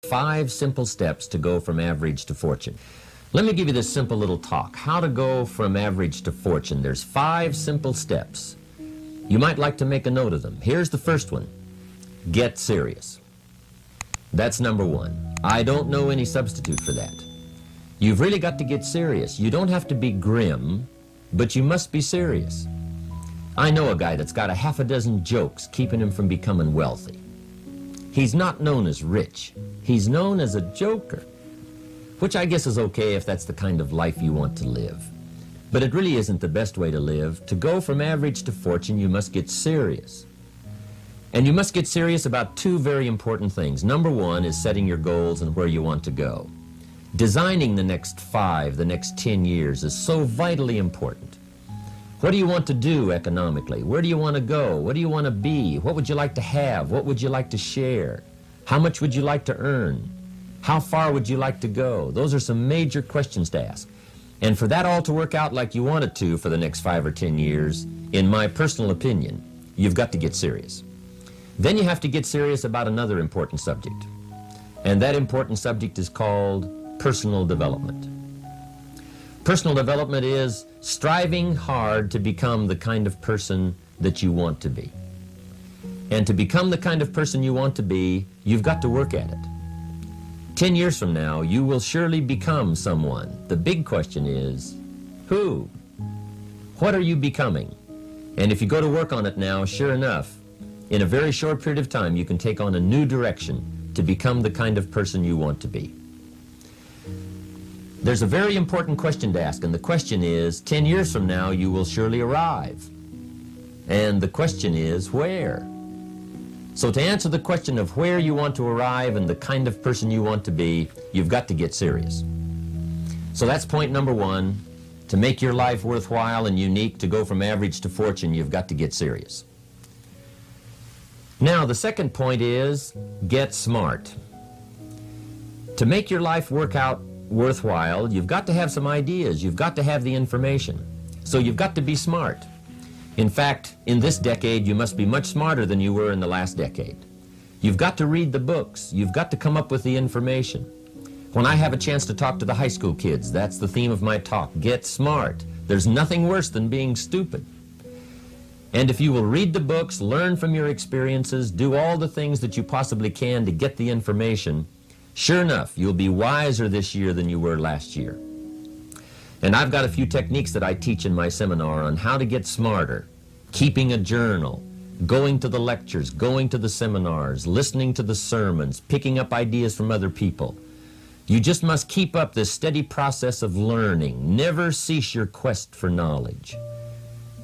5 simple steps to go from average to fortune. Let me give you this simple little talk. How to go from average to fortune. There's 5 simple steps. You might like to make a note of them. Here's the first one. Get serious. That's number 1. I don't know any substitute for that. You've really got to get serious. You don't have to be grim, but you must be serious. I know a guy that's got a half a dozen jokes keeping him from becoming wealthy. He's not known as rich. He's known as a joker, which I guess is okay if that's the kind of life you want to live. But it really isn't the best way to live. To go from average to fortune, you must get serious. And you must get serious about 2 very important things. Number 1 is setting your goals and where you want to go. Designing the next 5, the next 10 years is so vitally important. What do you want to do economically? Where do you want to go? What do you want to be? What would you like to have? What would you like to share? How much would you like to earn? How far would you like to go? Those are some major questions to ask. And for that all to work out like you want it to for the next 5 or 10 years, in my personal opinion, you've got to get serious. Then you have to get serious about another important subject. And that important subject is called personal development. Personal development is striving hard to become the kind of person that you want to be. And to become the kind of person you want to be, you've got to work at it. 10 years from now, you will surely become someone. The big question is, who? What are you becoming? And if you go to work on it now, sure enough, in a very short period of time, you can take on a new direction to become the kind of person you want to be. There's a very important question to ask, and the question is, 10 years from now, you will surely arrive. And the question is, where? So to answer the question of where you want to arrive and the kind of person you want to be, you've got to get serious. So that's point number 1. To make your life worthwhile and unique, to go from average to fortune, you've got to get serious. Now, the second point is, get smart. To make your life work out worthwhile, you've got to have some ideas. You've got to have the information. So you've got to be smart. In fact, in this decade, you must be much smarter than you were in the last decade. You've got to read the books. You've got to come up with the information. When I have a chance to talk to the high school kids, that's the theme of my talk. Get smart. There's nothing worse than being stupid. And if you will read the books, learn from your experiences, do all the things that you possibly can to get the information, sure enough, you'll be wiser this year than you were last year. And I've got a few techniques that I teach in my seminar on how to get smarter. Keeping a journal, going to the lectures, going to the seminars, listening to the sermons, picking up ideas from other people. You just must keep up this steady process of learning. Never cease your quest for knowledge.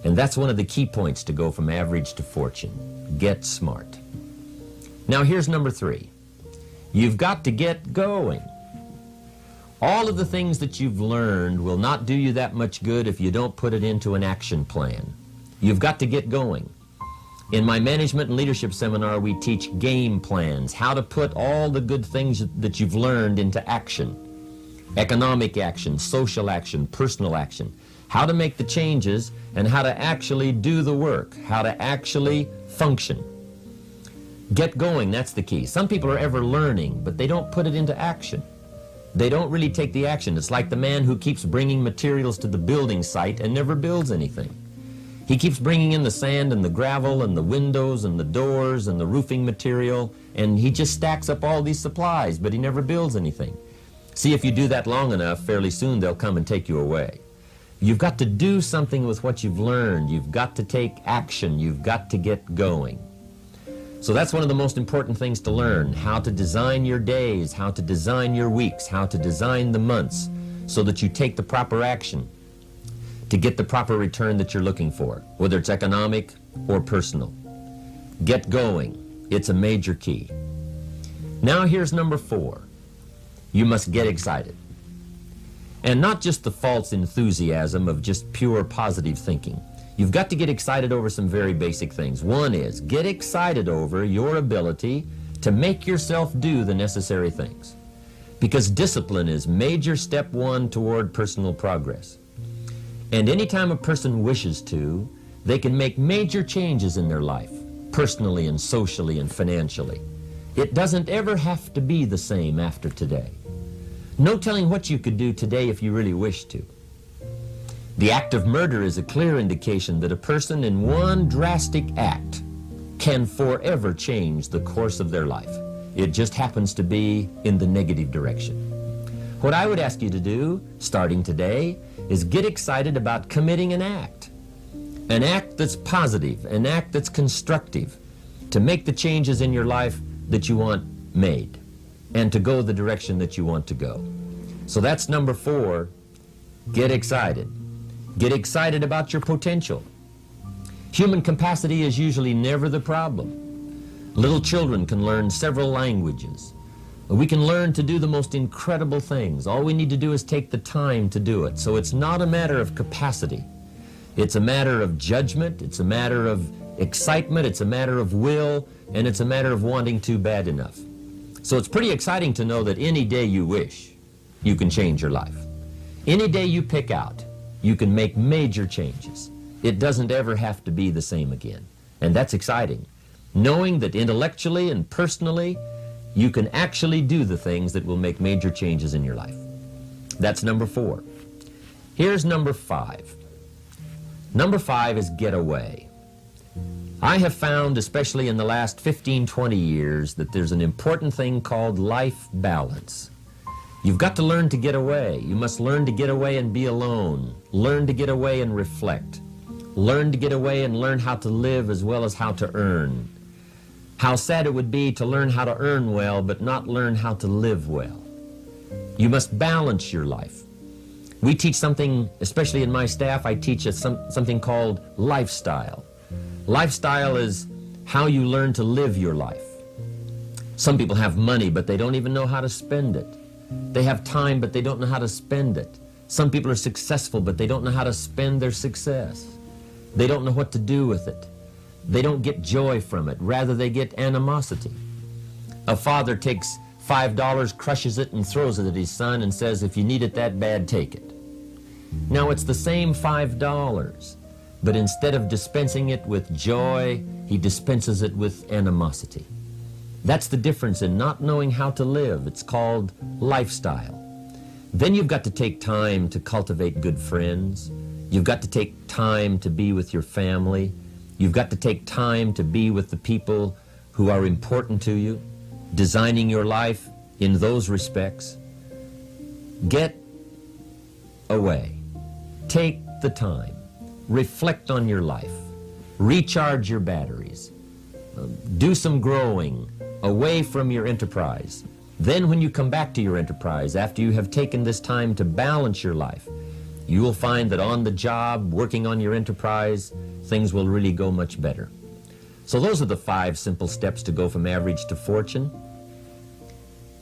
And that's one of the key points to go from average to fortune. Get smart. Now here's number 3. You've got to get going. All of the things that you've learned will not do you that much good if you don't put it into an action plan. You've got to get going. In my management and leadership seminar, we teach game plans, how to put all the good things that you've learned into action. Economic action, social action, personal action. How to make the changes and how to actually do the work, how to actually function. Get going, that's the key. Some people are ever learning, but they don't put it into action. They don't really take the action. It's like the man who keeps bringing materials to the building site and never builds anything. He keeps bringing in the sand and the gravel and the windows and the doors and the roofing material, and he just stacks up all these supplies, but he never builds anything. See, if you do that long enough, fairly soon they'll come and take you away. You've got to do something with what you've learned. You've got to take action. You've got to get going. So that's one of the most important things to learn, how to design your days, how to design your weeks, how to design the months so that you take the proper action to get the proper return that you're looking for, whether it's economic or personal. Get going. It's a major key. Now here's number 4. You must get excited. And not just the false enthusiasm of just pure positive thinking. You've got to get excited over some very basic things. One is, get excited over your ability to make yourself do the necessary things. Because discipline is major step 1 toward personal progress. And anytime a person wishes to, they can make major changes in their life, personally and socially and financially. It doesn't ever have to be the same after today. No telling what you could do today if you really wish to. The act of murder is a clear indication that a person in one drastic act can forever change the course of their life. It just happens to be in the negative direction. What I would ask you to do, starting today, is get excited about committing an act that's positive, an act that's constructive, to make the changes in your life that you want made, and to go the direction that you want to go. So that's number 4, get excited. Get excited about your potential. Human capacity is usually never the problem. Little children can learn several languages. We can learn to do the most incredible things. All we need to do is take the time to do it. So it's not a matter of capacity. It's a matter of judgment. It's a matter of excitement. It's a matter of will. And it's a matter of wanting to bad enough. So it's pretty exciting to know that any day you wish, you can change your life. Any day you pick out, you can make major changes. It doesn't ever have to be the same again. And that's exciting. Knowing that intellectually and personally, you can actually do the things that will make major changes in your life. That's number 4. Here's number 5. Number 5 is get away. I have found, especially in the last 15, 20 years, that there's an important thing called life balance. You've got to learn to get away. You must learn to get away and be alone. Learn to get away and reflect. Learn to get away and learn how to live as well as how to earn. How sad it would be to learn how to earn well but not learn how to live well. You must balance your life. We teach something, especially in my staff, I teach something called lifestyle. Lifestyle is how you learn to live your life. Some people have money, but they don't even know how to spend it. They have time, but they don't know how to spend it. Some people are successful, but they don't know how to spend their success. They don't know what to do with it. They don't get joy from it. Rather, they get animosity. A father takes $5, crushes it, and throws it at his son and says, if you need it that bad, take it. Now, it's the same $5, but instead of dispensing it with joy, he dispenses it with animosity. That's the difference in not knowing how to live. It's called lifestyle. Then you've got to take time to cultivate good friends. You've got to take time to be with your family. You've got to take time to be with the people who are important to you, designing your life in those respects. Get away. Take the time. Reflect on your life. Recharge your batteries. Do some growing away from your enterprise. Then when you come back to your enterprise, after you have taken this time to balance your life, you will find that on the job, working on your enterprise, things will really go much better. So those are the 5 simple steps to go from average to fortune.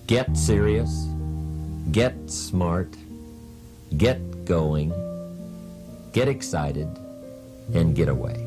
Get serious, get smart, get going, get excited, and get away.